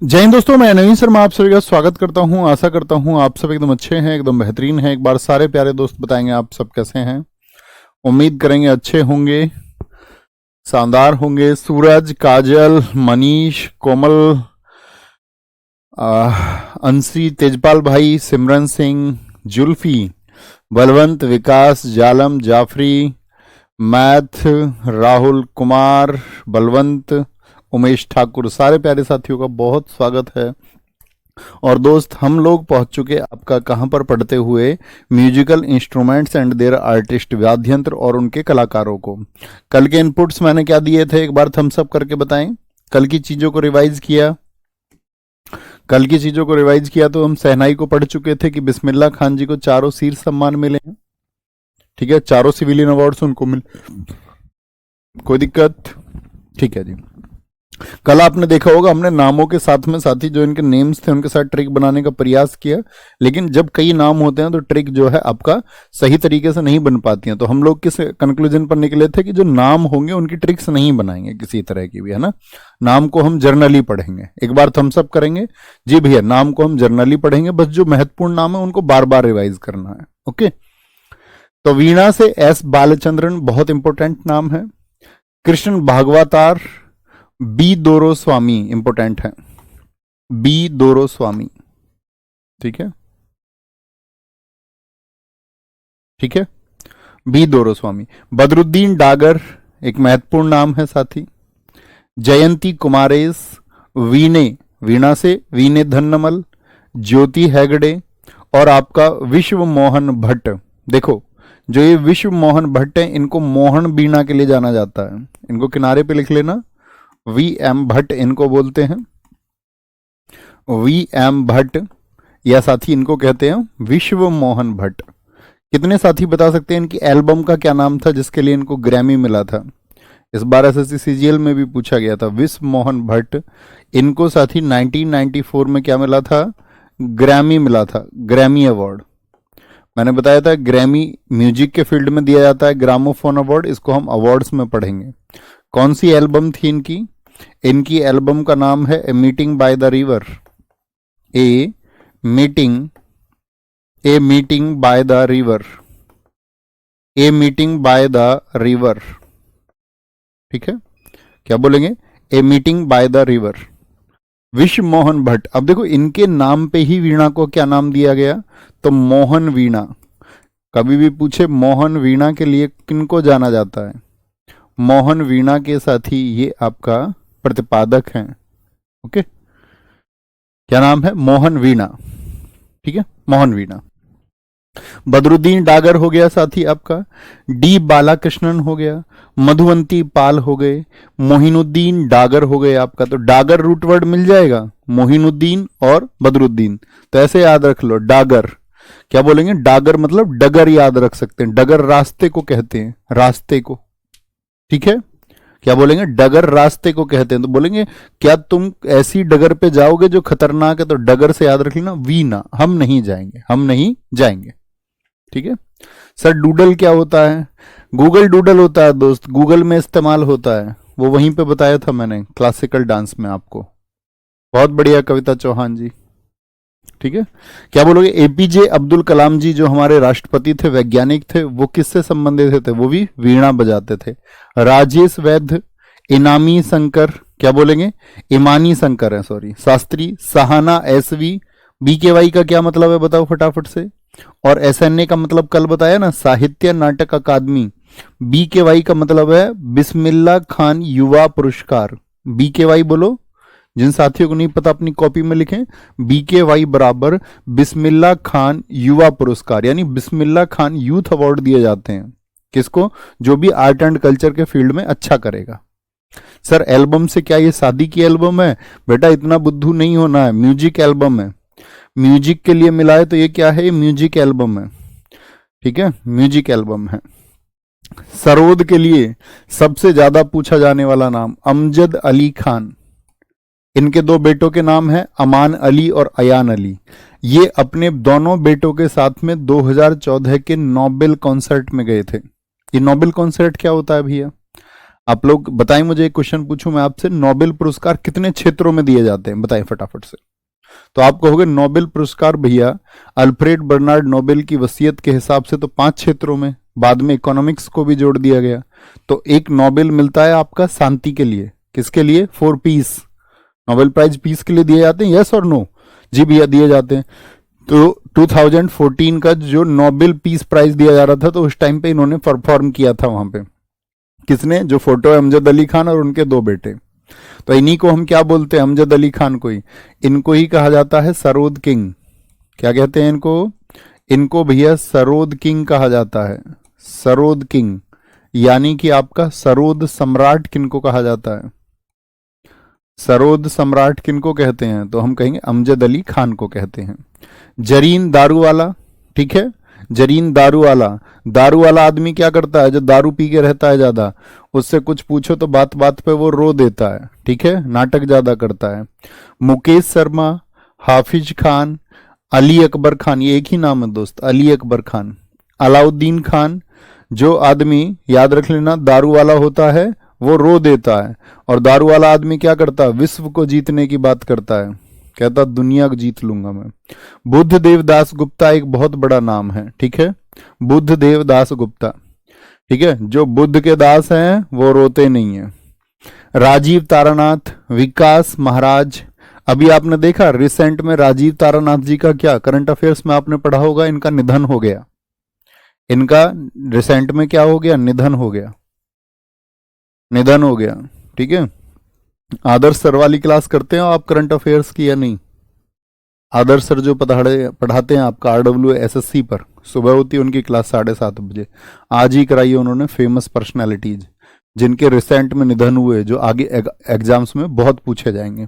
जय हिंद दोस्तों, मैं नवीन शर्मा आप सभी का स्वागत करता हूं। आशा करता हूं आप सब एकदम अच्छे हैं, एकदम बेहतरीन हैं। एक बार सारे प्यारे दोस्त बताएंगे आप सब कैसे हैं। उम्मीद करेंगे अच्छे होंगे, शानदार होंगे। सूरज, काजल, मनीष, कोमल, अंशी, तेजपाल भाई, सिमरन सिंह, जुल्फी, बलवंत, विकास, जालम, जाफरी, मैथ, राहुल कुमार, बलवंत, उमेश ठाकुर, सारे प्यारे साथियों का बहुत स्वागत है। और दोस्त, हम लोग पहुंच चुके आपका कहां पर पढ़ते हुए musical instruments and their artist, वाद्य यंत्र और उनके कलाकारों को। कल के इनपुट्स मैंने क्या दिए थे, एक बार थम्स अप करके बताएं। कल की चीजों को रिवाइज किया। कल की चीजों को रिवाइज किया तो हम शहनाई को पढ़ चुके थे कि बिस्मिल्लाह खान जी को 4 शीर्ष सम्मान मिले हैं। ठीक है, 4 सिविलियन अवार्ड्स उनको मिले। कोई दिक्कत? ठीक है जी। कल आपने देखा होगा हमने नामों के साथ में साथ ही जो इनके नेम्स थे उनके साथ ट्रिक बनाने का प्रयास किया, लेकिन जब कई नाम होते हैं तो ट्रिक जो है आपका सही तरीके से नहीं बन पाती है। तो हम लोग किस कंक्लूजन पर निकले थे कि जो नाम होंगे उनकी ट्रिक्स नहीं बनाएंगे किसी तरह की भी, है ना। नाम को हम जर्नली पढ़ेंगे। एक बार थम्स अप करेंगे जी भैया, नाम को हम जर्नली पढ़ेंगे, बस जो महत्वपूर्ण नाम है उनको बार बार रिवाइज करना है। ओके, तो वीणा से एस बालचंद्रन बहुत इंपॉर्टेंट नाम है। कृष्ण भागवतार बी दोरो स्वामी इंपोर्टेंट है। बी दोरो स्वामी, ठीक है, ठीक है, बी दोरो स्वामी। बदरुद्दीन डागर एक महत्वपूर्ण नाम है साथी। जयंती कुमारेश, वीणे, वीणा से वीणे धन्नमल, ज्योति हैगड़े और आपका विश्व मोहन भट्ट। देखो, जो ये विश्व मोहन भट्ट है इनको मोहन वीणा के लिए जाना जाता है। इनको किनारे पे लिख लेना, वी एम भट्ट इनको बोलते हैं, वी एम भट्ट, या साथी इनको कहते हैं विश्व मोहन भट्ट। कितने साथी बता सकते हैं इनकी एल्बम का क्या नाम था जिसके लिए इनको ग्रैमी मिला था? इस बार एसएससी सीजीएल में भी पूछा गया था। विश्व मोहन भट्ट, इनको साथी 1994 में क्या मिला था? ग्रैमी मिला था, ग्रैमी अवार्ड। मैंने बताया था ग्रैमी म्यूजिक के फील्ड में दिया जाता है, ग्रामोफोन अवार्ड, इसको हम अवार्ड्स में पढ़ेंगे। कौन सी एल्बम थी इनकी? इनकी एल्बम का नाम है a meeting by the river. A meeting, a meeting by the river, a meeting by the river. ठीक है, क्या बोलेंगे? A meeting by the river. Vishwa Mohan Bhatt. अब देखो इनके नाम पे ही वीणा को क्या नाम दिया गया, तो मोहन वीणा। कभी भी पूछे मोहन वीणा के लिए किनको जाना जाता है? मोहन वीणा के साथ ही ये आपका प्रतिपादक हैं। ओके, क्या नाम है? मोहन वीणा। ठीक है, मोहन वीणा। बदरुद्दीन डागर हो गया साथी आपका, डी बालाकृष्णन हो गया, मधुवंती पाल हो गए, मोहिनुद्दीन डागर हो गए आपका। तो डागर रूट वर्ड मिल जाएगा, मोहिनुद्दीन और बदरुद्दीन। तो ऐसे याद रख लो, डागर। क्या बोलेंगे? डागर मतलब डगर याद रख सकते हैं। डगर रास्ते को कहते हैं, रास्ते को। ठीक है, क्या बोलेंगे? डगर रास्ते को कहते हैं। तो बोलेंगे क्या तुम ऐसी डगर पे जाओगे जो खतरनाक है? तो डगर से याद रख लेना, वीना, हम नहीं जाएंगे, हम नहीं जाएंगे। ठीक है सर, डूडल क्या होता है? गूगल डूडल होता है दोस्त, गूगल में इस्तेमाल होता है, वो वहीं पे बताया था मैंने क्लासिकल डांस में आपको। बहुत बढ़िया कविता चौहान जी। ठीक है, क्या बोलोगे? एपीजे अब्दुल कलाम जी जो हमारे राष्ट्रपति थे, वैज्ञानिक थे, वो किससे संबंधित थे? वो भी वीणा बजाते थे। राजेश वैद्य, इनामी शंकर, क्या बोलेंगे? इमानी शंकर है, सॉरी, शास्त्री। सहाना एसवी। बीकेवाई का क्या मतलब है बताओ फटाफट से। और एसएनए का मतलब कल बताया ना, साहित्य नाटक अकादमी। बीकेवाई का मतलब है बिस्मिल्लाह खान युवा पुरस्कार। बीकेवाई बोलो, जिन साथियों को नहीं पता अपनी कॉपी में लिखें, बीकेवाई बराबर बिस्मिल्लाह खान युवा पुरस्कार, यानी बिस्मिल्लाह खान यूथ अवार्ड दिए जाते हैं। किसको? जो भी आर्ट एंड कल्चर के फील्ड में अच्छा करेगा। सर एल्बम से क्या ये शादी की एल्बम है? बेटा इतना बुद्धू नहीं होना है, म्यूजिक एल्बम है। म्यूजिक के लिए मिला है तो ये क्या है? ये म्यूजिक एल्बम है। ठीक है, म्यूजिक एल्बम है। सरोद के लिए सबसे ज्यादा पूछा जाने वाला नाम अमजद अली खान। इनके 2 बेटों के नाम हैं अमान अली और अयान अली। ये अपने दोनों बेटों के साथ में 2014 के नोबेल कॉन्सर्ट में गए थे। ये नोबेल कॉन्सर्ट क्या होता है भैया? आप लोग बताएं मुझे, एक क्वेश्चन पूछूं मैं आपसे, नोबेल पुरस्कार कितने क्षेत्रों में दिए जाते हैं, बताएं फटाफट से। तो आप कहोगे नोबेल पुरस्कार भैया अल्फ्रेड बर्नार्ड नोबेल की वसीयत के हिसाब से तो 5 क्षेत्रों में, बाद में इकोनॉमिक्स को भी जोड़ दिया गया। तो एक नोबेल मिलता है आपका शांति के लिए, किसके लिए, for peace. Nobel prize peace के लिए दिए जाते हैं, यस और नो? जी भैया दिए जाते हैं। तो 2014 का जो नोबेल पीस प्राइज दिया जा रहा था, तो उस टाइम पे इन्होंने परफॉर्म किया था वहां पे। किसने? जो फोटो है अमजद अली खान और उनके 2 बेटे। तो इन्हीं को हम क्या बोलते हैं, अमजद अली खान को ही, इनको ही कहा जाता है सरोद किंग। क्या कहते हैं इनको? इनको भैया सरोद किंग कहा जाता है, सरोद किंग। यानी कि आपका सरोद सम्राट किनको कहा जाता है? सरोद सम्राट किनको कहते हैं? तो हम कहेंगे अमजद अली खान को कहते हैं। जरीन दारू वाला, ठीक है, जरीन दारू वाला आदमी क्या करता है? जो दारू पी के रहता है ज्यादा, उससे कुछ पूछो तो बात बात पे वो रो देता है, ठीक है, नाटक ज्यादा करता है। मुकेश शर्मा, हाफिज खान, अली अकबर खान, ये एक ही नाम है दोस्त, अली अकबर खान। अलाउद्दीन खान, जो आदमी याद रख लेना दारू वाला होता है वो रो देता है, और दारू वाला आदमी क्या करता है? विश्व को जीतने की बात करता है, कहता दुनिया को जीत लूंगा मैं। बुद्ध देवदास गुप्ता एक बहुत बड़ा नाम है, ठीक है, बुद्ध देवदास गुप्ता, ठीक है, जो बुद्ध के दास हैं वो रोते नहीं है। राजीव तारानाथ, विकास महाराज, अभी आपने देखा रिसेंट में राजीव तारानाथ जी का क्या करंट अफेयर्स में आपने पढ़ा होगा, इनका निधन हो गया। इनका रिसेंट में क्या हो गया? निधन हो गया, निधन हो गया, ठीक है। आदर्श सर वाली क्लास करते हैं आप करंट अफेयर्स की या नहीं? आदर्श सर जो पढ़ाते हैं आपका RWSSC पर, सुबह होती है उनकी क्लास 7:30 बजे। आज ही कराई है उन्होंने फेमस पर्सनालिटीज जिनके रिसेंट में निधन हुए, जो आगे एग्जाम्स में बहुत पूछे जाएंगे।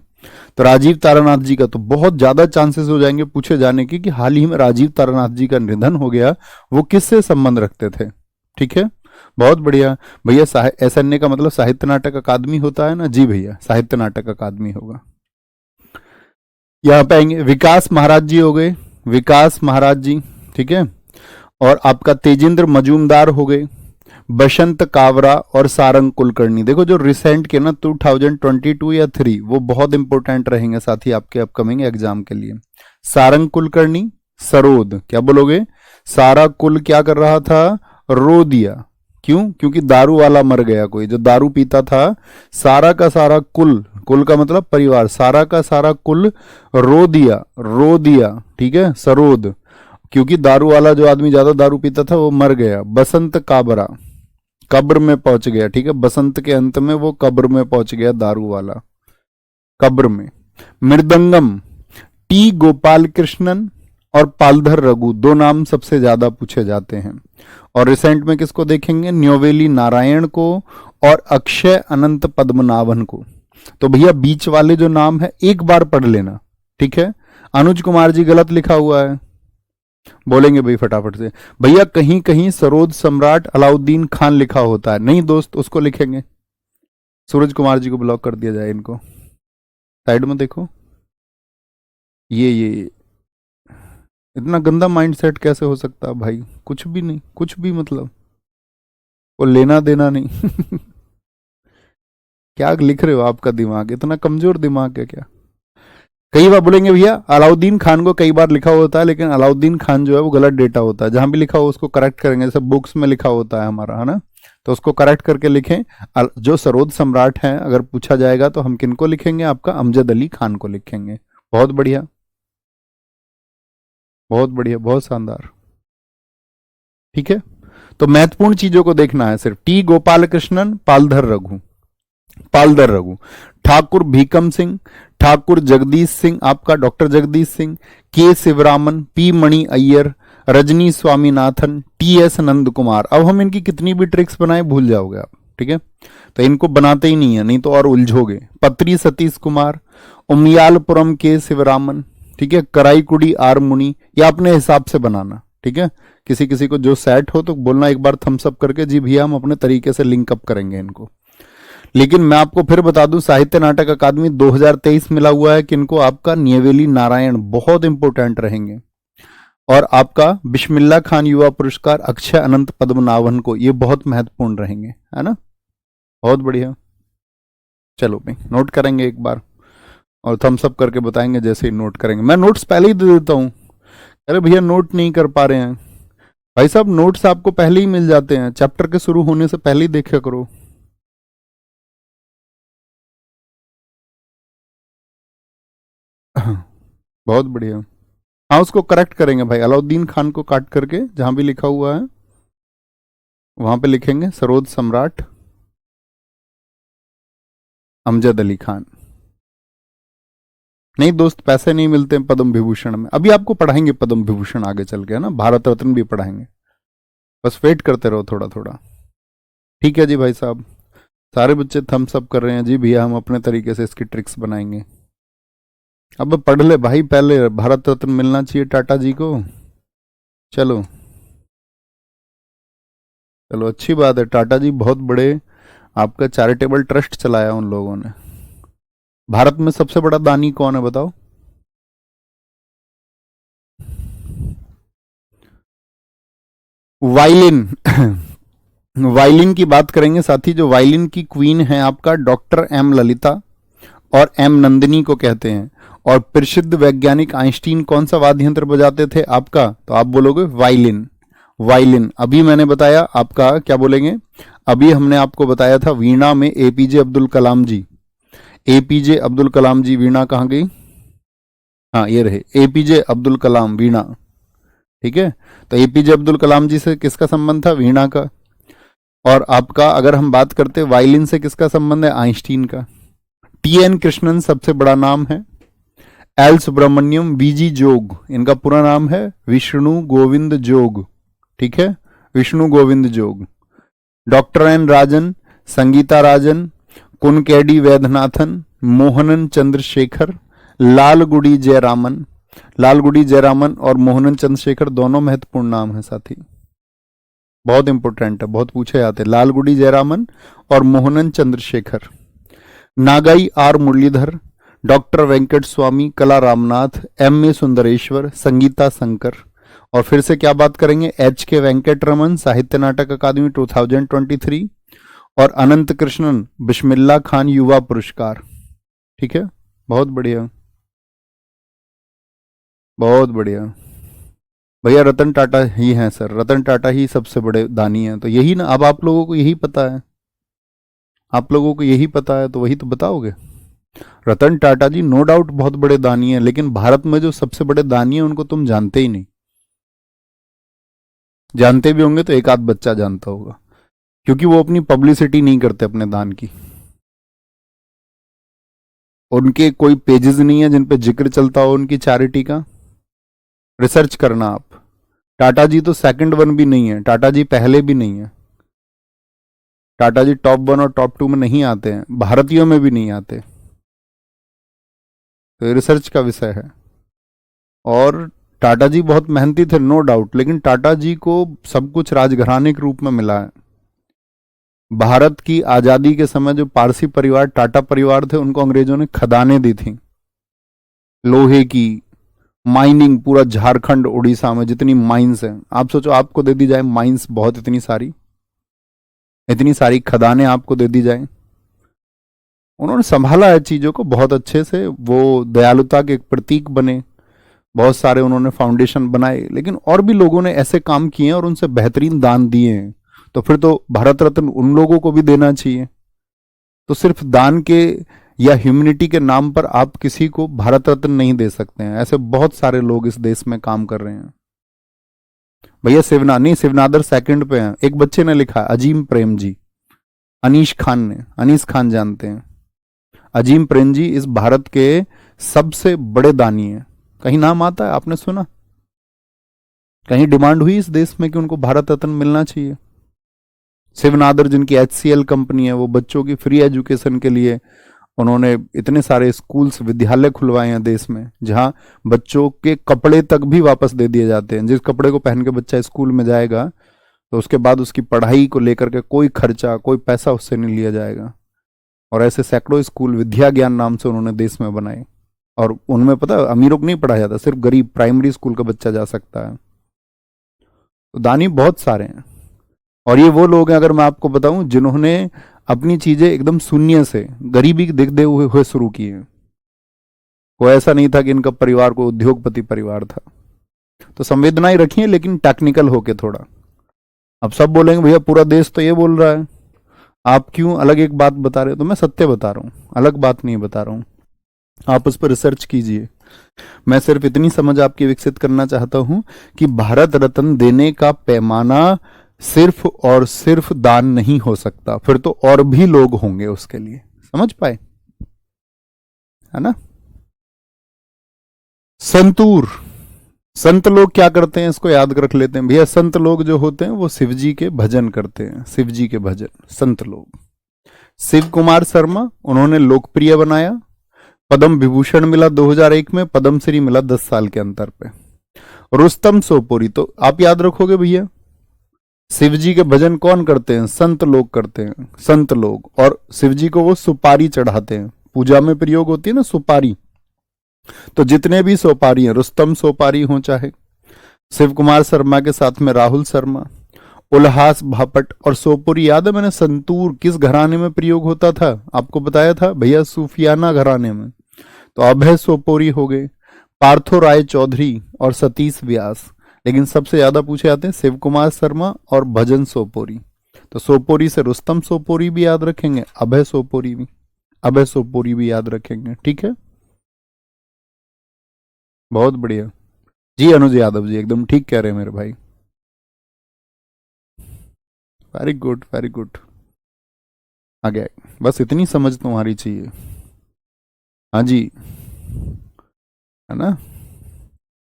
तो राजीव तारानाथ जी का तो बहुत ज्यादा चांसेस हो जाएंगे पूछे जाने की कि हाल ही में राजीव तारानाथ जी का निधन हो गया, वो किससे संबंध रखते थे, ठीक है, बहुत बढ़िया। भैया SNA का मतलब साहित्य नाटक अकादमी होता है ना? जी भैया, साहित्य नाटक अकादमी होगा। यहां पे आएंगे विकास महाराज जी हो गए, विकास महाराज जी, ठीक है, और आपका तेजेंद्र मजूमदार हो गए, बसंत कावरा और सारंग कुलकर्णी। देखो जो रिसेंट के ना 2022 या 3 वो बहुत इंपॉर्टेंट रहेंगे साथी आपके अपकमिंग एग्जाम के लिए। सारंग कुलकर्णी, सरोद, क्या बोलोगे? सारा कुल क्या कर रहा था? रो दिया। क्यों? क्योंकि दारू वाला मर गया, कोई जो दारू पीता था, सारा का सारा कुल, कुल का मतलब परिवार, सारा का सारा कुल रो दिया, रो दिया, ठीक है, सरोद, क्योंकि दारू वाला जो आदमी ज्यादा दारू पीता था वो मर गया। बसंत काबरा, कब्र में पहुंच गया, ठीक है, बसंत के अंत में वो कब्र में पहुंच गया दारू वाला, कब्र में। मृदंगम, टी गोपाल कृष्णन और पालधर रघु, 2 नाम सबसे ज्यादा पूछे जाते हैं। और रिसेंट में किसको देखेंगे? न्योवेली नारायण को और अक्षय अनंत पद्मनाभन को। तो भैया बीच वाले जो नाम है एक बार पढ़ लेना, ठीक है। अनुज कुमार जी गलत लिखा हुआ है, बोलेंगे भाई फटाफट से, भैया कहीं कहीं सरोद सम्राट अलाउद्दीन खान लिखा होता है, नहीं दोस्त उसको लिखेंगे। सूरज कुमार जी को ब्लॉक कर दिया जाए, इनको साइड में देखो। ये इतना गंदा माइंडसेट कैसे हो सकता है भाई? कुछ भी नहीं, कुछ भी मतलब वो लेना देना नहीं। क्या लिख रहे हो? आपका दिमाग इतना कमजोर दिमाग है क्या? कई बार बोलेंगे भैया अलाउद्दीन खान को कई बार लिखा होता है, लेकिन अलाउद्दीन खान जो है वो गलत डेटा होता है, जहां भी लिखा हो उसको करेक्ट करेंगे, जैसे बुक्स में लिखा होता है हमारा, है ना, तो उसको करेक्ट करके लिखें। जो सरोद सम्राट हैं अगर पूछा जाएगा तो हम किनको लिखेंगे? आपका अमजद अली खान को लिखेंगे। बहुत बढ़िया, बहुत बढ़िया, बहुत शानदार, ठीक है। तो महत्वपूर्ण चीजों को देखना है सिर्फ। टी गोपाल कृष्णन, पालधर रघु, पालधर रघु, ठाकुर भीकम सिंह, ठाकुर जगदीश सिंह, आपका डॉक्टर जगदीश सिंह, के शिवरामन, पी मणि अय्यर, रजनी स्वामीनाथन, TS नंद कुमार। अब हम इनकी कितनी भी ट्रिक्स बनाए भूल जाओगे आप, ठीक है, तो इनको बनाते ही नहीं है, नहीं तो और उलझोगे। पत्री सतीश कुमार, उमियालपुरम के शिवरामन, ठीक है, कराईकुड़ी आर मुनि, या अपने हिसाब से बनाना, ठीक है। किसी किसी को जो सेट हो तो बोलना एक बार थम्स अप करके, जी भैया हम अपने तरीके से लिंक अप करेंगे इनको। लेकिन मैं आपको फिर बता दूं, साहित्य नाटक अकादमी 2023 मिला हुआ है किनको? आपका न्योवेली नारायण, बहुत इंपॉर्टेंट रहेंगे, और आपका बिस्मिल्लाह खान युवा पुरस्कार अक्षय अनंत पद्मनाभन को, ये बहुत महत्वपूर्ण रहेंगे, है ना। बहुत बढ़िया। चलो भाई नोट करेंगे एक बार और थम्स अप करके बताएंगे जैसे ही नोट करेंगे। मैं नोट्स पहले ही दे देता हूँ। अरे भैया नोट नहीं कर पा रहे हैं, भाई साहब नोट्स आपको पहले ही मिल जाते हैं, चैप्टर के शुरू होने से पहले ही देखा करो। बहुत बढ़िया। हाँ उसको करेक्ट करेंगे भाई, अलाउद्दीन खान को काट करके जहां भी लिखा हुआ है वहां पे लिखेंगे सरोद सम्राट अमजद अली खान। नहीं दोस्त, पैसे नहीं मिलते हैं पद्म विभूषण में। अभी आपको पढ़ाएंगे पद्म विभूषण आगे चल के, है ना, भारत रत्न भी पढ़ाएंगे। बस वेट करते रहो थोड़ा थोड़ा। ठीक है जी भाई साहब, सारे बच्चे थम्स अप कर रहे हैं जी। भैया हम अपने तरीके से इसकी ट्रिक्स बनाएंगे। अब पढ़ ले भाई, पहले भारत रत्न मिलना चाहिए टाटा जी को। चलो चलो, अच्छी बात है। टाटा जी बहुत बड़े, आपका चैरिटेबल ट्रस्ट चलाया उन लोगों ने। भारत में सबसे बड़ा दानी कौन है बताओ? वायलिन। वायलिन की बात करेंगे साथी। जो वायलिन की क्वीन है आपका डॉक्टर एम ललिता और एम नंदिनी को कहते हैं। और प्रसिद्ध वैज्ञानिक आइंस्टीन कौन सा वाद्य यंत्र बजाते थे आपका? तो आप बोलोगे वायलिन। वायलिन। अभी मैंने बताया आपका, क्या बोलेंगे, अभी हमने आपको बताया था वीणा में एपीजे अब्दुल कलाम जी। एपीजे अब्दुल कलाम जी, वीणा कहाँ गई? हाँ ये रहे, एपीजे अब्दुल कलाम वीणा। ठीक है, तो एपीजे अब्दुल कलाम जी से किसका संबंध था? वीणा का। और आपका अगर हम बात करते वायलिन से किसका संबंध है? आइंस्टीन का। टी एन कृष्णन सबसे बड़ा नाम है। एल सुब्रमण्यम वीजी जोग, इनका पूरा नाम है विष्णु गोविंद जोग। ठीक है, विष्णु गोविंद जोग। डॉक्टर एन राजन, संगीता राजन, कुनकेडी वैद्यनाथन, मोहनन चंद्रशेखर, लालगुडी जयरामन। लालगुडी जयरामन और मोहनन चंद्रशेखर दोनों महत्वपूर्ण नाम है साथी, बहुत इंपॉर्टेंट है, बहुत पूछे जाते हैं। लालगुडी जयरामन और मोहनन चंद्रशेखर। नागाई आर मुरलीधर, डॉक्टर वेंकट स्वामी, कला रामनाथ, एम ए सुंदरेश्वर, संगीता शंकर। और फिर से क्या बात करेंगे? एच के वेंकट रमन, साहित्य नाटक अकादमी 2023। और अनंत कृष्णन बिस्मिल्ला खान युवा पुरस्कार। ठीक है, बहुत बढ़िया, बहुत बढ़िया। भैया रतन टाटा ही हैं सर, रतन टाटा ही सबसे बड़े दानी हैं। तो यही ना, अब आप लोगों को यही पता है, आप लोगों को यही पता है तो वही तो बताओगे। रतन टाटा जी नो डाउट बहुत बड़े दानी हैं, लेकिन भारत में जो सबसे बड़े दानी हैं उनको तुम जानते ही नहीं। जानते भी होंगे तो एक आध बच्चा जानता होगा, क्योंकि वो अपनी पब्लिसिटी नहीं करते अपने दान की। उनके कोई पेजेस नहीं है जिन पे जिक्र चलता हो उनकी चैरिटी का। रिसर्च करना आप। टाटा जी तो सेकंड वन भी नहीं है, टाटा जी पहले भी नहीं है। टाटा जी टॉप वन और टॉप टू में नहीं आते हैं, भारतीयों में भी नहीं आते। तो ये रिसर्च का विषय है। और टाटा जी बहुत मेहनती थे नो डाउट, लेकिन टाटा जी को सब कुछ राजघराने के रूप में मिला है। भारत की आजादी के समय जो पारसी परिवार टाटा परिवार थे उनको अंग्रेजों ने खदानें दी थी, लोहे की माइनिंग। पूरा झारखंड उड़ीसा में जितनी माइंस हैं, आप सोचो आपको दे दी जाए माइंस बहुत, इतनी सारी खदानें आपको दे दी जाए। उन्होंने संभाला है चीजों को बहुत अच्छे से, वो दयालुता के एक प्रतीक बने। बहुत सारे उन्होंने फाउंडेशन बनाए, लेकिन और भी लोगों ने ऐसे काम किए हैं और उनसे बेहतरीन दान दिए हैं। तो फिर तो भारत रत्न उन लोगों को भी देना चाहिए। तो सिर्फ दान के या ह्यूमैनिटी के नाम पर आप किसी को भारत रत्न नहीं दे सकते हैं। ऐसे बहुत सारे लोग इस देश में काम कर रहे हैं। भैया शिवना नहीं, शिवनादर सेकंड पे हैं। एक बच्चे ने लिखा अजीम प्रेम जी, अनीश खान ने, अनीस खान जानते हैं। अजीम प्रेम जी इस भारत के सबसे बड़े दानी हैं। कहीं नाम आता है, आपने सुना? कहीं डिमांड हुई इस देश में कि उनको भारत रत्न मिलना चाहिए? शिवनादर जिनकी HCL कंपनी है, वो बच्चों की फ्री एजुकेशन के लिए उन्होंने इतने सारे स्कूल्स विद्यालय खुलवाए हैं देश में, जहां बच्चों के कपड़े तक भी वापस दे दिए जाते हैं। जिस कपड़े को पहन के बच्चा स्कूल में जाएगा तो उसके बाद उसकी पढ़ाई को लेकर के कोई खर्चा, कोई पैसा उससे नहीं लिया जाएगा। और ऐसे सैकड़ों स्कूल विद्या ज्ञान नाम से उन्होंने देश में बनाए। और उनमें पता है अमीरों को नहीं पढ़ाया जाता, सिर्फ गरीब प्राइमरी स्कूल का बच्चा जा सकता है। तो दानी बहुत सारे हैं। और ये वो लोग हैं, अगर मैं आपको बताऊं, जिन्होंने अपनी चीजें एकदम शून्य से गरीबी देखते हुए शुरू किए। कोई ऐसा नहीं था कि इनका परिवार को उद्योगपति परिवार था। तो संवेदनाएं रखिए, लेकिन टेक्निकल होके थोड़ा। अब सब बोलेंगे भैया पूरा देश तो ये बोल रहा है, आप क्यों अलग एक बात बता रहे हो? तो मैं सत्य बता रहा हूं, अलग बात नहीं बता रहा हूं। आप उस पर रिसर्च कीजिए। मैं सिर्फ इतनी समझ आपकी विकसित करना चाहता हूं कि भारत रत्न देने का पैमाना सिर्फ और सिर्फ दान नहीं हो सकता, फिर तो और भी लोग होंगे उसके लिए। समझ पाए? है ना? संतूर, संत लोग क्या करते हैं इसको याद रख लेते हैं भैया। संत लोग जो होते हैं वो शिव जी के भजन करते हैं, शिव जी के भजन। संत लोग, शिव कुमार शर्मा, उन्होंने लोकप्रिय बनाया। पद्म विभूषण मिला 2001 में, पद्मश्री मिला 10 साल के अंतर पे। रुस्तम सोपोरी, तो आप याद रखोगे भैया, शिव जी के भजन कौन करते हैं? संत लोग करते हैं, संत लोग। और शिव जी को वो सुपारी चढ़ाते हैं, पूजा में प्रयोग होती है ना सुपारी। तो जितने भी सोपारी हैं, रुस्तम सोपारी हो चाहे शिव कुमार शर्मा के साथ में राहुल शर्मा, उल्हास भापट और सोपुरी। याद है मैंने संतूर किस घराने में प्रयोग होता था? आपको बताया था भैया, सूफियाना घराने में। तो अभय सोपोरी हो गए, पार्थो राय चौधरी और सतीश व्यास। लेकिन सबसे ज्यादा पूछे जाते हैं शिव कुमार शर्मा और भजन सोपोरी। तो सोपोरी से रुस्तम सोपोरी भी याद रखेंगे, अभय सोपोरी भी याद रखेंगे। ठीक है, बहुत बढ़िया जी। अनुज यादव जी एकदम ठीक कह रहे हैं मेरे भाई, वेरी गुड वेरी गुड। आ गया, बस इतनी समझ तुम्हारी चाहिए। हाँ जी, है ना?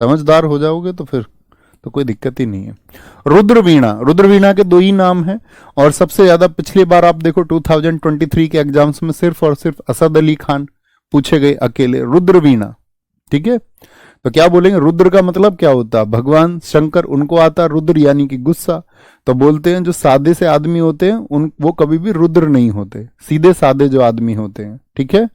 समझदार हो जाओगे तो फिर तो कोई दिक्कत ही नहीं है। रुद्रवीणा, रुद्रवीणा के 2 ही नाम हैं। और सबसे ज्यादा पिछली बार आप देखो 2023 के एग्जाम्स में सिर्फ और सिर्फ असद अली खान पूछे गए अकेले, रुद्रवीणा। ठीक है, तो क्या बोलेंगे? रुद्र का मतलब क्या होता है? भगवान शंकर, उनको आता रुद्र यानी कि गुस्सा। तो बोलते हैं जो सादे से आदमी होते हैं उन वो कभी भी रुद्र नहीं होते, सीधे सादे जो आदमी होते हैं। ठीक है,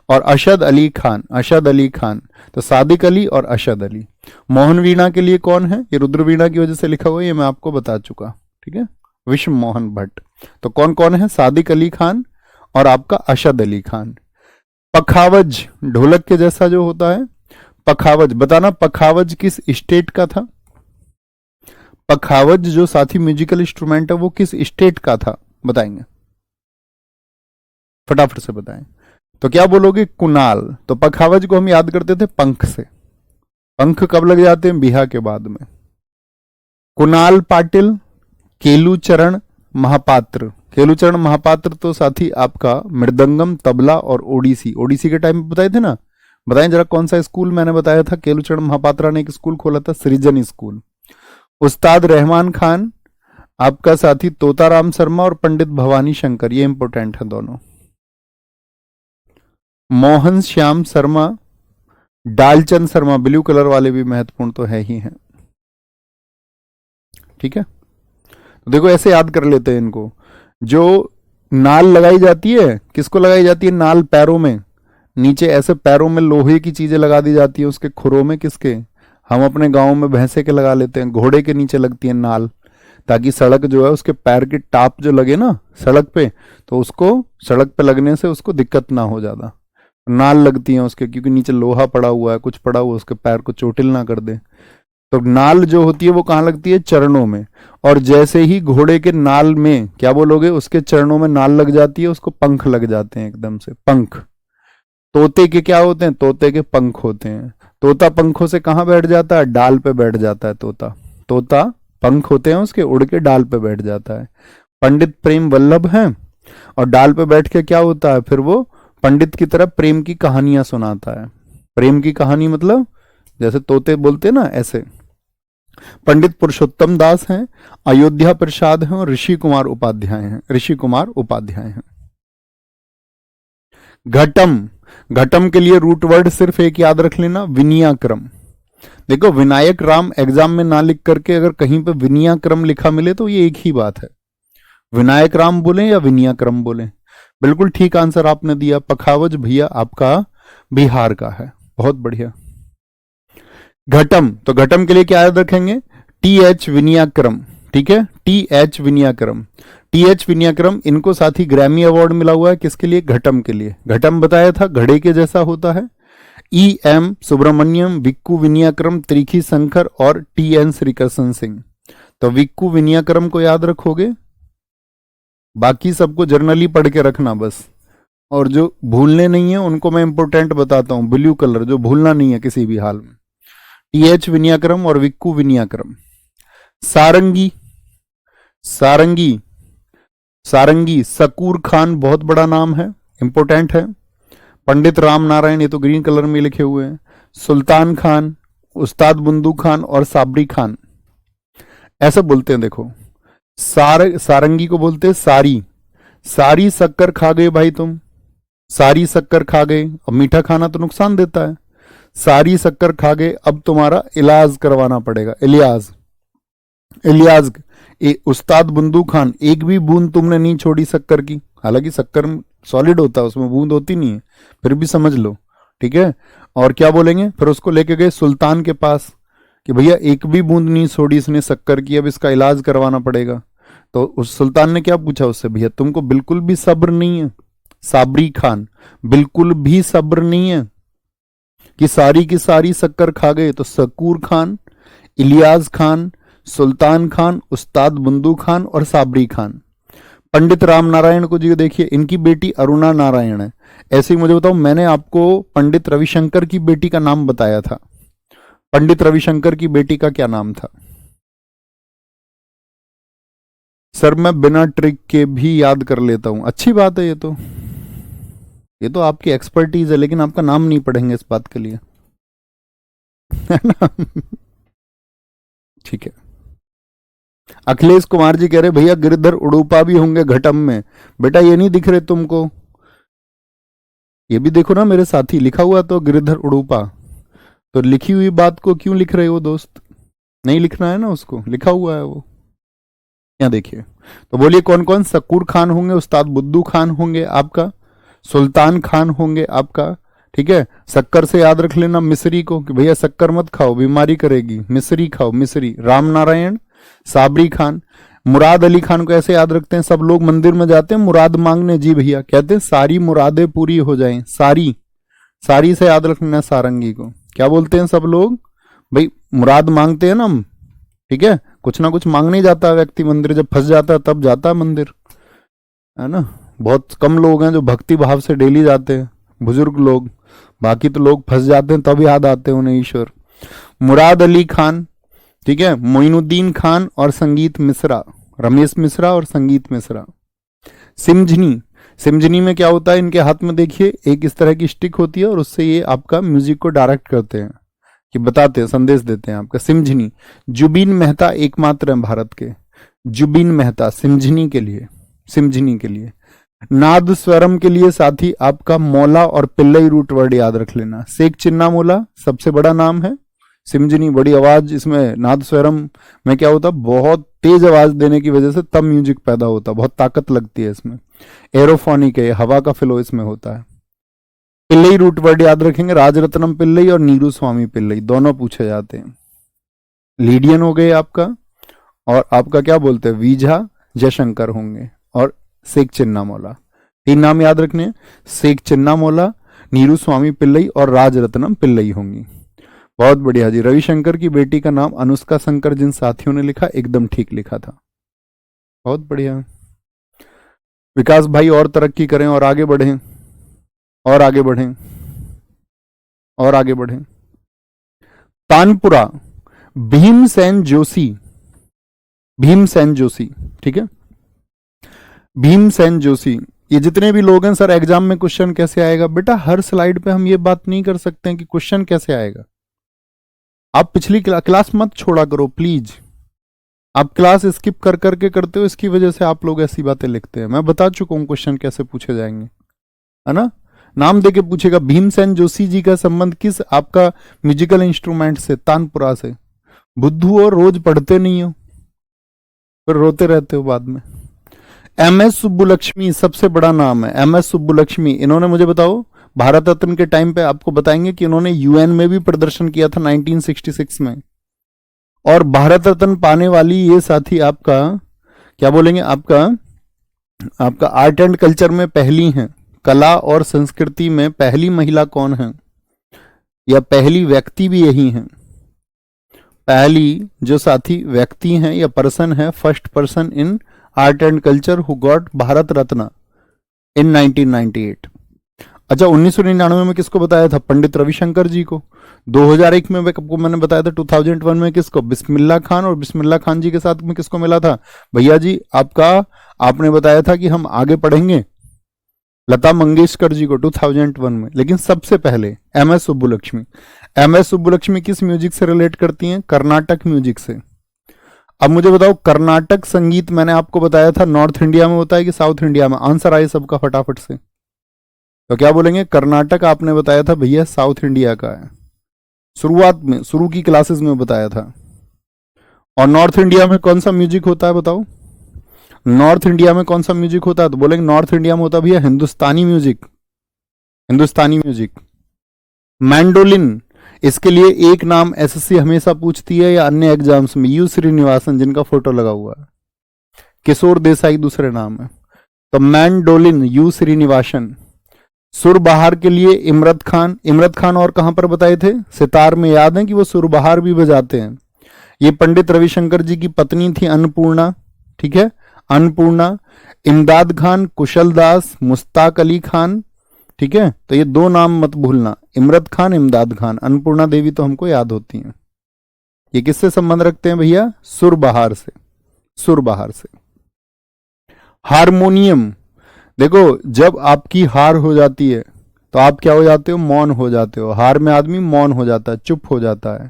और अशद अली खान, अशद अली खान, तो सादिक अली और अशद अली। मोहन वीणा के लिए कौन है? ये रुद्र वीणा की वजह से लिखा हुआ है, ये मैं आपको बता चुका। ठीक है, विश्व मोहन भट्ट। तो कौन कौन है? सादिक अली खान और आपका अशद अली खान। पखावज, ढोलक के जैसा जो होता है, पखावज। बताना पखावज किस स्टेट का था? पखावज जो साथी म्यूजिकल इंस्ट्रूमेंट है वो किस स्टेट का था? बताएंगे, फटाफट से बताएं। तो क्या बोलोगे? कुनाल। तो पखावज को हम याद करते थे पंख से। पंख कब लग जाते हैं? बिहा के बाद में। कुनाल पाटिल, केलूचरण महापात्र। केलूचरण महापात्र तो साथी आपका मृदंगम, तबला और ओडिसी। ओडिसी के टाइम में बताए थे ना? बताएं जरा कौन सा स्कूल मैंने बताया था? केलूचरण महापात्रा ने एक स्कूल खोला था, सृजन स्कूल। उस्ताद रहमान खान, आपका साथी तोताराम शर्मा और पंडित भवानी शंकर, ये इंपॉर्टेंट है दोनों। मोहन श्याम शर्मा, डालचंद शर्मा, ब्लू कलर वाले भी महत्वपूर्ण तो है ही हैं। ठीक है, तो देखो ऐसे याद कर लेते हैं इनको। जो नाल लगाई जाती है, किसको लगाई जाती है नाल? पैरों में, नीचे ऐसे पैरों में लोहे की चीजें लगा दी जाती है, उसके खुरों में किसके? हम अपने गांव में भैंसे के लगा लेते हैं, घोड़े के नीचे लगती है नाल, ताकि सड़क जो है उसके पैर की टाप जो लगे ना सड़क पे, तो उसको सड़क पे लगने से उसको दिक्कत ना हो ज्यादा। नाल लगती है उसके, क्योंकि नीचे लोहा पड़ा हुआ है, कुछ पड़ा हुआ, उसके पैर को चोटिल ना कर दे। तो नाल जो होती है वो कहाँ लगती है? चरणों में। और जैसे ही घोड़े के नाल में, क्या बोलोगे, उसके चरणों में नाल लग जाती है, उसको पंख लग जाते हैं एकदम से, पंख। तोते के क्या होते हैं? तोते के पंख होते हैं। तोता पंखों से कहाँ बैठ जाता है? डाल पे बैठ जाता है तोता। तोता पंख होते हैं उसके, उड़ के डाल पे बैठ जाता है। पंडित प्रेम वल्लभ हैं, और डाल पे बैठ के क्या होता है? फिर वो पंडित की तरफ प्रेम की कहानियां सुनाता है। प्रेम की कहानी मतलब जैसे तोते बोलते हैं ना, ऐसे। पंडित पुरुषोत्तम दास हैं, अयोध्या प्रसाद हैं और ऋषि कुमार उपाध्याय हैं, ऋषि कुमार उपाध्याय हैं। घटम, घटम के लिए रूट वर्ड सिर्फ एक याद रख लेना, विनयाक्रम। देखो विनायक राम एग्जाम में ना लिख करके अगर कहीं पे विनयाक्रम लिखा मिले तो ये एक ही बात है, विनायक राम बोले या विनयाक्रम बोले। बिल्कुल ठीक आंसर आपने दिया। पखावज भैया आपका बिहार का है, बहुत बढ़िया। घटम, तो घटम के लिए क्या याद रखेंगे? TH विनयाक्रम। ठीक है, TH विनयाक्रम। टीएच विनयक्रम, इनको साथ ही ग्रैमी अवार्ड मिला हुआ है, किसके लिए? घटम के लिए। घटम बताया था घड़े के जैसा होता है। ई एम सुब्रमण्यम, विक्कू विनयक्रम, त्रिखी शंकर और टी एन श्रीकृष्ण सिंह। तो विक्कू विनयक्रम को याद रखोगे, बाकी सबको जर्नली पढ़ के रखना बस। और जो भूलने नहीं है उनको मैं इंपोर्टेंट बताता हूं, ब्लू कलर, जो भूलना नहीं है किसी भी हाल में। टीएच विनयक्रम और विक्कू विनयक्रम। सारंगी, सारंगी, सारंगी सकूर खान बहुत बड़ा नाम है, इंपोर्टेंट है। पंडित राम नारायण, ये तो ग्रीन कलर में लिखे हुए हैं। सुल्तान खान, उस्ताद बुंदू खान और साबरी खान, ऐसे बोलते हैं। देखो सारंगी को बोलते हैं सारी। सारी शक्कर खा गए भाई तुम, सारी शक्कर खा गए। अब मीठा खाना तो नुकसान देता है। सारी शक्कर खा गए, अब तुम्हारा इलाज करवाना पड़ेगा। इलियाज, इलियाज। उस्ताद बुंदू खान, एक भी बूंद तुमने नहीं छोड़ी शक्कर की। हालांकि शक्कर सॉलिड होता है, उसमें बूंद होती नहीं है, फिर भी समझ लो, ठीक है। और क्या बोलेंगे फिर? उसको लेके गए सुल्तान के पास कि भैया एक भी बूंद नहीं छोड़ी इसने शक्कर की, अब इसका इलाज करवाना पड़ेगा। तो उस सुल्तान ने क्या पूछा उससे? भैया तुमको बिल्कुल भी सब्र नहीं है? साबरी खान, बिल्कुल भी सब्र नहीं है कि सारी की सारी शक्कर खा गए? तो सकूर खान, इलियास खान, सुल्तान खान, उस्ताद बुंदू खान और साबरी खान। पंडित राम नारायण को जी देखिए, इनकी बेटी अरुणा नारायण है। ऐसे ही मुझे बताओ, मैंने आपको पंडित रविशंकर की बेटी का नाम बताया था, पंडित रविशंकर की बेटी का क्या नाम था? सर मैं बिना ट्रिक के भी याद कर लेता हूं। अच्छी बात है, ये तो आपकी एक्सपर्टीज है, लेकिन आपका नाम नहीं पढ़ेंगे इस बात के लिए, है ना? ठीक है। अखिलेश कुमार जी कह रहे भैया गिरधर उड़ूपा भी होंगे घटम में। बेटा ये नहीं दिख रहे तुमको? ये भी देखो ना मेरे साथी, लिखा हुआ तो गिरधर उड़ूपा। तो लिखी हुई बात को क्यों लिख रहे हो दोस्त? नहीं लिखना है ना उसको, लिखा हुआ है वो। यहाँ देखिए, तो बोलिए कौन कौन? सकूर खान होंगे, उस्ताद बुद्दू खान होंगे आपका, सुल्तान खान होंगे आपका, ठीक है। शक्कर से याद रख लेना मिश्री को कि भैया शक्कर मत खाओ, बीमारी करेगी, मिश्री खाओ, मिश्री। राम नारायण, साबरी खान। मुराद अली खान को ऐसे याद रखते हैं, सब लोग मंदिर में जाते हैं मुराद मांगने, जी भैया कहते हैं सारी मुरादें पूरी हो जाएं। सारी, सारी से याद रखना सारंगी को। क्या बोलते हैं सब लोग? भाई मुराद मांगते हैं ना हम, ठीक है। कुछ ना कुछ मांगने ही जाता है व्यक्ति मंदिर, जब फंस जाता है तब जाता है मंदिर, है ना। बहुत कम लोग हैं जो भक्ति भाव से डेली जाते हैं, बुजुर्ग लोग। बाकी तो लोग फंस जाते हैं तब याद आते हैं उन्हें ईश्वर। मुराद अली खान, ठीक है। मोइनुद्दीन खान और संगीत मिश्रा, रमेश मिश्रा और संगीत मिश्रा। सिमझनी, सिमझनी में क्या होता है? इनके हाथ में देखिए एक इस तरह की स्टिक होती है और उससे ये आपका म्यूजिक को डायरेक्ट करते हैं, कि बताते हैं, संदेश देते हैं आपका। सिमझनी। जुबीन मेहता एकमात्र हैं भारत के, जुबीन मेहता सिमझनी के लिए, सिमझनी के लिए। नाद स्वरम के लिए साथी आपका मौला और पिल्लई रूट वर्ड याद रख लेना। शेख चिन्ना मोला सबसे बड़ा नाम है। सिमझनी बड़ी आवाज, इसमें नाद स्वरम में क्या होता? बहुत तेज आवाज देने की वजह से तब म्यूजिक पैदा होता, बहुत ताकत लगती है इसमें। एरोफोनिक है, हवा का फ्लो इसमें होता है। पिल्लई रूट वर्ड याद रखेंगे, राजरत्नम पिल्लई और नीरू स्वामी पिल्लई, दोनों पूछे जाते हैं। लीडियन हो गए आपका, और आपका क्या बोलते हैं? वीझा जयशंकर होंगे, और शेख चिन्ना मौला। तीन नाम याद रखने हैं, शेख चिन्ना मौला, नीरू स्वामी पिल्लई और राजरत्नम पिल्लई होंगी। बहुत बढ़िया जी। रविशंकर की बेटी का नाम अनुष्का शंकर, जिन साथियों ने लिखा एकदम ठीक लिखा था, बहुत बढ़िया। विकास भाई और तरक्की करें और आगे बढ़ें, और आगे बढ़ें, और आगे बढ़ें। तानपुरा, भीमसेन जोशी, भीमसेन जोशी, ठीक है। भीमसेन जोशी। ये जितने भी लोग हैं, सर एग्जाम में क्वेश्चन कैसे आएगा? बेटा हर स्लाइड पे हम ये बात नहीं कर सकते हैं कि क्वेश्चन कैसे आएगा। आप पिछली क्लास मत छोड़ा करो प्लीज। आप क्लास स्किप कर करके करते हो, इसकी वजह से आप लोग ऐसी बातें लिखते हैं। मैं बता चुका हूं क्वेश्चन कैसे पूछे जाएंगे, है ना। नाम देके पूछेगा भीमसेन जोशी जी का संबंध किस आपका म्यूजिकल इंस्ट्रूमेंट से? तानपुरा से। बुद्धू हो, रोज पढ़ते नहीं हो, फिर रोते रहते हो बाद में। एम एस सुब्बुलक्ष्मी सबसे बड़ा नाम है, एम एस सुब्बुलक्ष्मी। इन्होंने मुझे बताओ भारत रत्न के टाइम पे आपको बताएंगे कि इन्होंने यूएन में भी प्रदर्शन किया था 1966 में। और भारत रत्न पाने वाली ये साथी आपका क्या बोलेंगे? आपका आपका आर्ट एंड कल्चर में पहली हैं, कला और संस्कृति में पहली महिला कौन है, या पहली व्यक्ति भी यही है। पहली जो साथी व्यक्ति हैं या पर्सन है, first person in art and culture who got Bharat Ratna in 1998। अच्छा, 1999 में किसको बताया था? पंडित रविशंकर जी को। 2001 में आपको मैंने बताया था, 2001 में किसको? बिस्मिल्लाह खान। और बिस्मिल्लाह खान जी के साथ में किसको मिला था? भैया जी आपका, आपने बताया था कि हम आगे पढ़ेंगे, लता मंगेशकर जी को 2001 में। लेकिन सबसे पहले M S Subbulakshmi. M S Subbulakshmi किस म्यूजिक से रिलेट करती हैं? कर्नाटक म्यूजिक से। अब मुझे बताओ, कर्नाटक संगीत मैंने आपको बताया था नॉर्थ इंडिया में होता है कि साउथ इंडिया में? आंसर आए सबका फटाफट से, तो क्या बोलेंगे? कर्नाटक आपने बताया था भैया साउथ इंडिया का है, शुरुआत में, शुरू की क्लासेस में बताया था। और नॉर्थ इंडिया में कौन सा म्यूजिक होता है बताओ? नॉर्थ इंडिया में कौन सा म्यूजिक होता है? तो बोलेंगे नॉर्थ इंडिया में होता भैया हिंदुस्तानी म्यूजिक। हिंदुस्तानी म्यूजिक। मैंडोलिन, इसके लिए एक नाम एसएससी हमेशा पूछती है या अन्य एग्जाम्स में, यू श्रीनिवासन जिनका फोटो लगा हुआ है। किशोर देसाई दूसरे नाम है, तो मैंडोलिन यू श्रीनिवासन। सुरबहार के लिए इमरत खान। इमरत खान और कहां पर बताए थे? सितार में। याद है कि वो सुरबहार भी बजाते हैं। ये पंडित रविशंकर जी की पत्नी थी अन्नपूर्णा, ठीक है, अन्नपूर्णा। इमदाद खान, कुशल दास, मुश्ताक अली खान, ठीक है। तो ये दो नाम मत भूलना, इमरत खान, इमदाद खान। अन्नपूर्णा देवी तो हमको याद होती हैं। ये किससे संबंध रखते हैं भैया? सुरबहार से, सुरबहार से। हारमोनियम, देखो जब आपकी हार हो जाती है तो आप क्या हो जाते हो? मौन हो जाते हो। हार में आदमी मौन हो जाता है, चुप हो जाता है।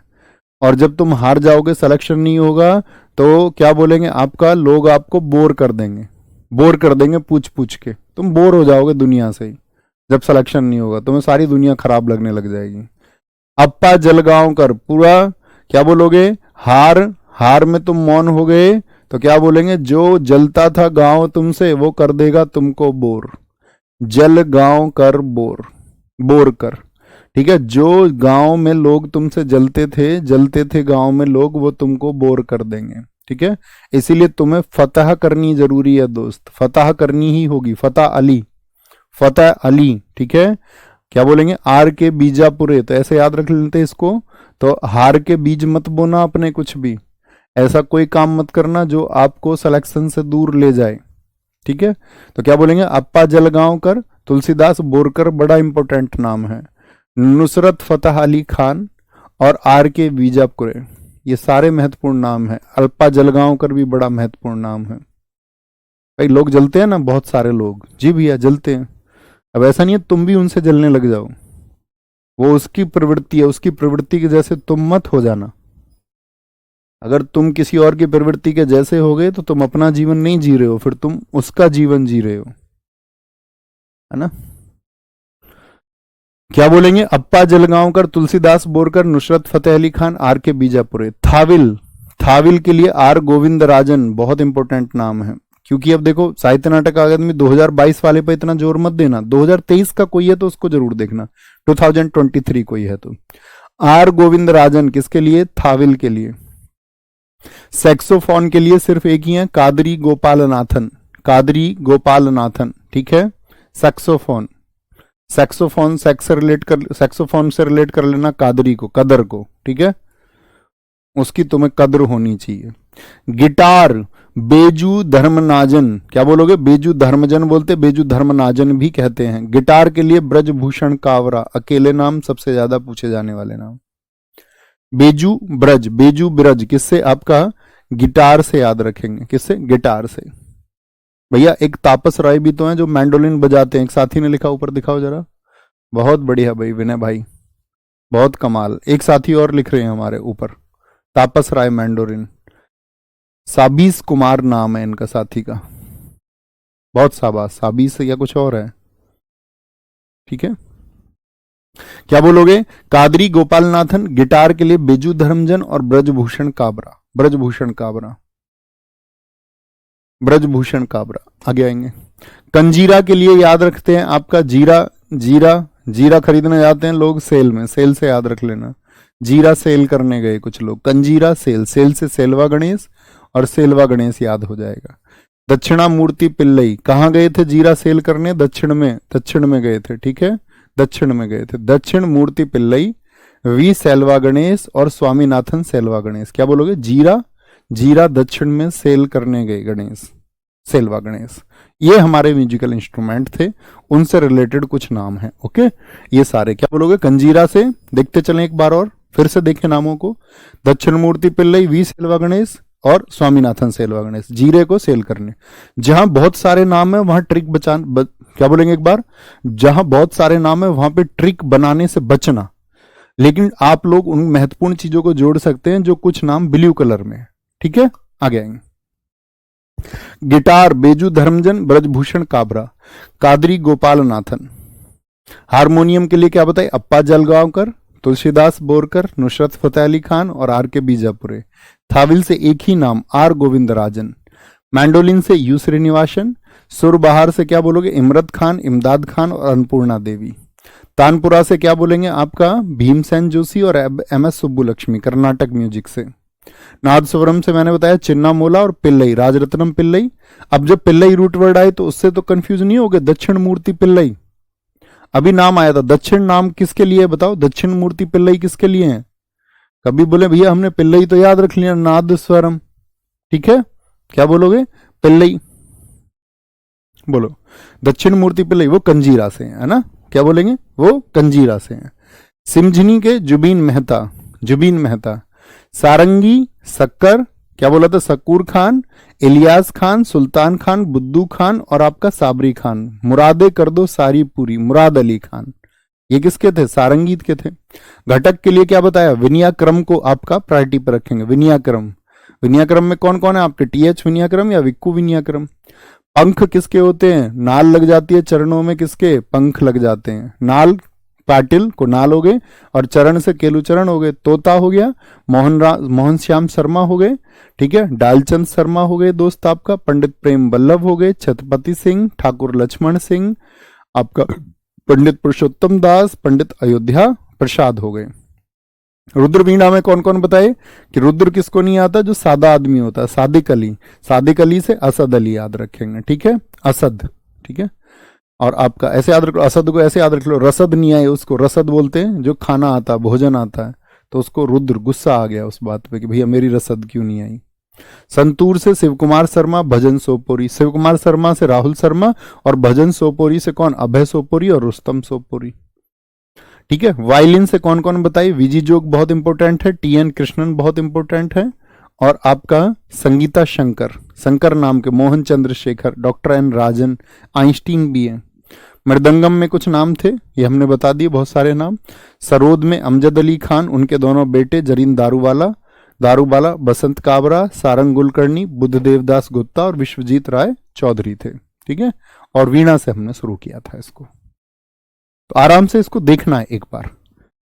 और जब तुम हार जाओगे, सिलेक्शन नहीं होगा, तो क्या बोलेंगे? आपका लोग आपको बोर कर देंगे, बोर कर देंगे पूछ पूछ के। तुम बोर हो जाओगे दुनिया से ही। जब सिलेक्शन नहीं होगा तुम्हें सारी दुनिया खराब लगने लग जाएगी। अप्पा जलगांवकर, पूरा क्या बोलोगे? हार, हार में तुम मौन हो गए तो क्या बोलेंगे? जो जलता था गांव तुमसे वो कर देगा तुमको बोर। जल गांव कर बोर, बोर कर, ठीक है। जो गांव में लोग तुमसे जलते थे गांव में लोग, वो तुमको बोर कर देंगे, ठीक है। इसीलिए तुम्हें फतह करनी जरूरी है दोस्त, फतह करनी ही होगी। फतह अली, फतह अली, ठीक है। क्या बोलेंगे? आर के बीजापुरे, तो ऐसे याद रख लेते इसको। तो हार के बीज मत बोना अपने, कुछ भी ऐसा कोई काम मत करना जो आपको सिलेक्शन से दूर ले जाए, ठीक है। तो क्या बोलेंगे? अप्पा जलगांवकर, तुलसीदास बोरकर, बड़ा इंपॉर्टेंट नाम है। नुसरत फतेह अली खान और आर के बीजापुरे, ये सारे महत्वपूर्ण नाम है। अप्पा जलगांवकर भी बड़ा महत्वपूर्ण नाम है। भाई लोग जलते हैं ना, बहुत सारे लोग, जी भैया जलते हैं। अब ऐसा नहीं है तुम भी उनसे जलने लग जाओ, वो उसकी प्रवृत्ति है, उसकी प्रवृत्ति के जैसे तुम मत हो जाना। अगर तुम किसी और की प्रवृत्ति के जैसे हो गए तो तुम अपना जीवन नहीं जी रहे हो, फिर तुम उसका जीवन जी रहे हो, है ना। क्या बोलेंगे? अप्पा जलगांवकर, तुलसीदास बोरकर, नुसरत फतेह अली खान, आर के बीजापुरे। थाविल, थाविल के लिए आर गोविंदराजन, बहुत इंपॉर्टेंट नाम है। क्योंकि अब देखो साहित्य नाटक अकादमी 2022 वाले पे इतना जोर मत देना, 2023 का कोई है तो उसको जरूर देखना, 2023 कोई है तो। आर गोविंदराजन किसके लिए? थाविल के लिए। सैक्सोफोन के लिए सिर्फ एक ही है, कादरी गोपालनाथन, कादरी गोपालनाथन, ठीक है। सैक्सोफोन, सैक्सोफोन सैक्सोफोन से रिलेट कर लेना कादरी को, कदर को, ठीक है, उसकी तुम्हें कदर होनी चाहिए। गिटार बेजू धर्मनाजन, क्या बोलोगे? बेजू धर्मजन बोलते, बेजू धर्मनाजन भी कहते हैं। गिटार के लिए ब्रजभूषण कावरा, अकेले नाम, सबसे ज्यादा पूछे जाने वाले नाम। बेजू ब्रज, बेजू ब्रज किससे? आपका गिटार से याद रखेंगे, किससे? गिटार से। भैया एक तापस राय भी तो हैं जो मैंडोलिन बजाते हैं, एक साथी ने लिखा, ऊपर दिखाओ जरा। बहुत बढ़िया भाई, विनय भाई बहुत कमाल। एक साथी और लिख रहे हैं हमारे ऊपर, तापस राय मैंडोलिन। साबीस कुमार नाम है इनका साथी का, बहुत शाबाश। साबीस या कुछ और है, ठीक है। क्या बोलोगे? कादरी गोपालनाथन, गिटार के लिए बेजू धर्मजन और ब्रजभूषण काबरा, ब्रजभूषण काबरा, ब्रजभूषण काबरा। आगे आएंगे। कंजीरा के लिए याद रखते हैं आपका जीरा, जीरा, जीरा खरीदने जाते हैं लोग सेल में, सेल से याद रख लेना। जीरा सेल करने गए कुछ लोग, कंजीरा सेल, सेल से सेलवा गणेश और सेलवा गणेश याद हो जाएगा। दक्षिणामूर्ति पिल्लई, कहाँ गए थे जीरा सेल करने? दक्षिण में गए थे, ठीक है, दक्षिण में गए थे। दक्षिण मूर्ति पिल्लई, वी सेल्वा गणेश और स्वामीनाथन सेल्वा गणेश। क्या बोलोगे? जीरा दक्षिण में सेल करने गए गणेश, सेल्वा गणेश। ये हमारे म्यूजिकल इंस्ट्रूमेंट थे, उनसे रिलेटेड कुछ नाम है। ओके, ये सारे क्या बोलोगे? कंजीरा से देखते चलें एक बार और, फिर से देखें नामों को। दक्षिण मूर्ति पिल्लई, वी सेल्वा गणेश और स्वामीनाथन सेल्वा गणेश, जीरे को सेल करने। जहां बहुत सारे नाम है वहां ट्रिक क्या बोलेंगे एक बार? जहां बहुत सारे नाम है वहां पे ट्रिक बनाने से बचना, लेकिन आप लोग उन महत्वपूर्ण चीजों को जोड़ सकते हैं जो कुछ नाम ब्लू कलर में है, ठीक है। आगे आएंगे। Guitar Beju Dharmajan Brijbhushan Kabra, Qadri Gopal Nathan. Harmonium के लिए क्या बताए? अप्पा जलगांवकर, तुलसीदास बोरकर, नुसरत फतेह अली खान और आर के बीजापुरे। थाविल से एक ही नाम, आर गोविंदराजन। मैंडोलिन से यू श्रीनिवासन। सुरबहार से क्या बोलोगे? इमरत खान, इमदाद खान और अन्नपूर्णा देवी। तानपुरा से क्या बोलेंगे? आपका भीमसेन जोशी और M S Subbulakshmi, Carnatic music से। नादस्वरम से मैंने बताया चिन्ना मोला और पिल्लई, राजरत्नम पिल्लई। अब जब पिल्लई रूट वर्ड आए तो उससे तो कंफ्यूज नहीं हो गए, दक्षिण मूर्ति पिल्लई अभी नाम आया था। दक्षिण नाम किसके लिए बताओ? दक्षिण मूर्ति पिल्लई किसके लिए है? कभी बोले भैया हमने पिल्लई तो याद रख लिया, नादस्वरम, ठीक है, क्या बोलोगे? पिल्लई बोलो। दक्षिण मूर्ति पिल्लई वो कंजीरा से है ना, क्या बोलेंगे? वो कंजीरा से है। सिमझनी के जुबीन मेहता। सारंगी सक्कर, क्या बोला था? सकूर खान, इलियास खान, सुल्तान खान, बुद्दू खान और आपका साबरी खान। मुरादे कर दो सारी पूरी, मुराद अली खान। ये किसके थे? सारंगीत के थे। घटक के लिए क्या बताया? विनयाक्रम को आपका प्रायोरिटी पर रखेंगे। विनयाक्रम में कौन कौन है आपके? टीएच विनयाक्रम या विक्कू विनयाक्रम। पंख किसके होते हैं? नाल लग जाती है चरणों में, किसके? पंख लग जाते हैं। नाल पाटिल को नाल हो गए और चरण से केलुचरण हो गए। तोता हो गया, मोहन श्याम शर्मा हो गए, ठीक है, डालचंद शर्मा हो गए दोस्त आपका, पंडित प्रेम वल्लभ हो गए, छत्रपति सिंह, ठाकुर लक्ष्मण सिंह, आपका पंडित पुरुषोत्तम दास, पंडित अयोध्या प्रसाद हो गए। रुद्र वीणा में कौन कौन बताए कि रुद्र किसको नहीं आता? जो सादा आदमी होता है, सादिक अली से असद अली याद रखेंगे, ठीक है, असद, ठीक है। और आपका ऐसे याद रख लो, असद को ऐसे याद रख लो, रसद नहीं आए उसको रसद बोलते हैं, जो खाना आता है, भोजन आता है, तो उसको रुद्र, गुस्सा आ गया उस बात पे कि भैया मेरी रसद क्यों नहीं आई। संतूर से शिव कुमार शर्मा, भजन सोपोरी। शिव कुमार शर्मा से राहुल शर्मा और भजन सोपोरी से कौन? अभय सोपोरी और रुस्तम सोपोरी, ठीक है। वायलिन से कौन कौन बताइए? विजी जोग बहुत इंपॉर्टेंट है, टी एन कृष्णन बहुत इंपॉर्टेंट है, और आपका संगीता शंकर नाम के मोहन चंद्रशेखर, डॉक्टर एन राजन, आइंस्टीन भी है। मृदंगम में कुछ नाम थे, ये हमने बता दिए बहुत सारे नाम। सरोद में अमजद अली खान, उनके दोनों बेटे जरीन दारूबाला, बसंत काबरा, सारंग कुलकर्णी, बुद्ध देवदास गुप्ता और विश्वजीत राय चौधरी थे, ठीक है। और वीणा से हमने शुरू किया था इसको, तो आराम से इसको देखना है एक बार,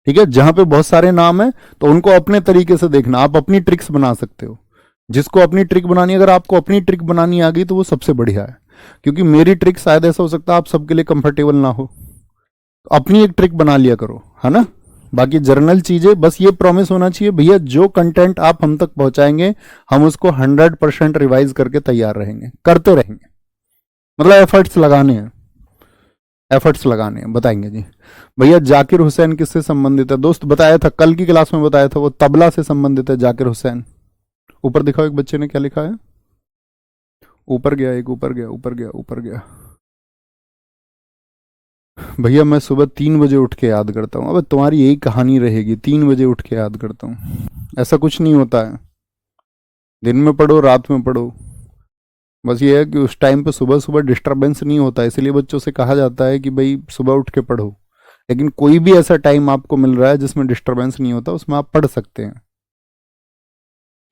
ठीक है। जहां पे बहुत सारे नाम है तो उनको अपने तरीके से देखना, आप अपनी ट्रिक्स बना सकते हो। जिसको अपनी ट्रिक बनानी, अगर आपको अपनी ट्रिक बनानी आ गई तो वो सबसे बढ़िया है, क्योंकि मेरी ट्रिक शायद ऐसा हो सकता है आप सबके लिए कंफर्टेबल ना हो, तो अपनी एक ट्रिक बना लिया करो, है ना। बाकी जर्नल चीजें बस ये प्रॉमिस होना चाहिए भैया, जो कंटेंट आप हम तक पहुंचाएंगे हम उसको 100% रिवाइज करके तैयार रहेंगे, करते रहेंगे, मतलब एफर्ट्स लगाने हैं, बताएंगे जी। भैया जाकिर हुसैन किससे संबंधित है? दोस्त बताया था, कल की क्लास में बताया था, वो तबला से संबंधित है जाकिर हुसैन। ऊपर दिखाओ एक बच्चे ने क्या लिखा है, ऊपर गया। भैया मैं सुबह 3 बजे उठ के याद करता हूँ। अब तुम्हारी यही कहानी रहेगी, 3 बजे उठ के याद करता हूँ, ऐसा कुछ नहीं होता है। दिन में पढ़ो, रात में पढ़ो, बस ये है कि उस टाइम पे सुबह सुबह डिस्टरबेंस नहीं होता, इसलिए बच्चों से कहा जाता है कि भाई सुबह उठ के पढ़ो। लेकिन कोई भी ऐसा टाइम आपको मिल रहा है जिसमें डिस्टरबेंस नहीं होता, उसमें आप पढ़ सकते हैं,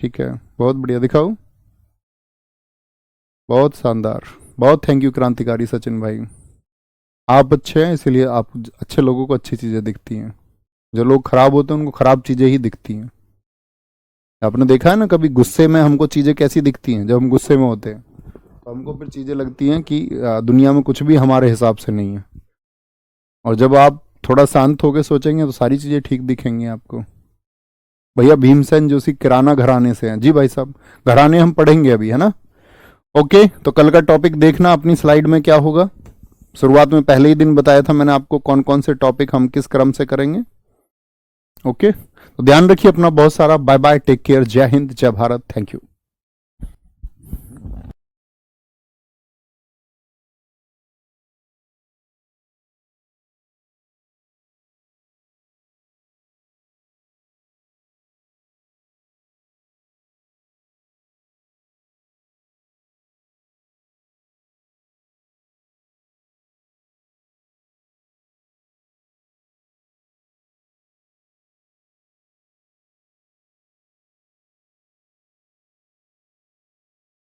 ठीक है। बहुत बढ़िया, दिखाओ, बहुत शानदार, बहुत थैंक यू क्रांतिकारी सचिन भाई। आप अच्छे हैं इसलिए आप अच्छे लोगों को अच्छी चीजें दिखती हैं, जो लोग खराब होते हैं उनको खराब चीजें ही दिखती हैं। आपने देखा है ना, कभी गुस्से में हमको चीजें कैसी दिखती हैं? जब हम गुस्से में होते हैं तो हमको फिर चीजें लगती हैं कि दुनिया में कुछ भी हमारे हिसाब से नहीं है, और जब आप थोड़ा शांत होकर सोचेंगे तो सारी चीजें ठीक दिखेंगी आपको। भैया भीमसेन जोशी किराना घराने से हैं जी भाई साहब, घराने हम पढ़ेंगे अभी, है ना। ओके, तो कल का टॉपिक देखना अपनी स्लाइड में क्या होगा। शुरुआत में पहले ही दिन बताया था मैंने आपको कौन कौन से टॉपिक हम किस क्रम से करेंगे। ओके, तो ध्यान रखिए अपना बहुत सारा। बाय बाय, टेक केयर, जय हिंद, जय भारत, थैंक यू।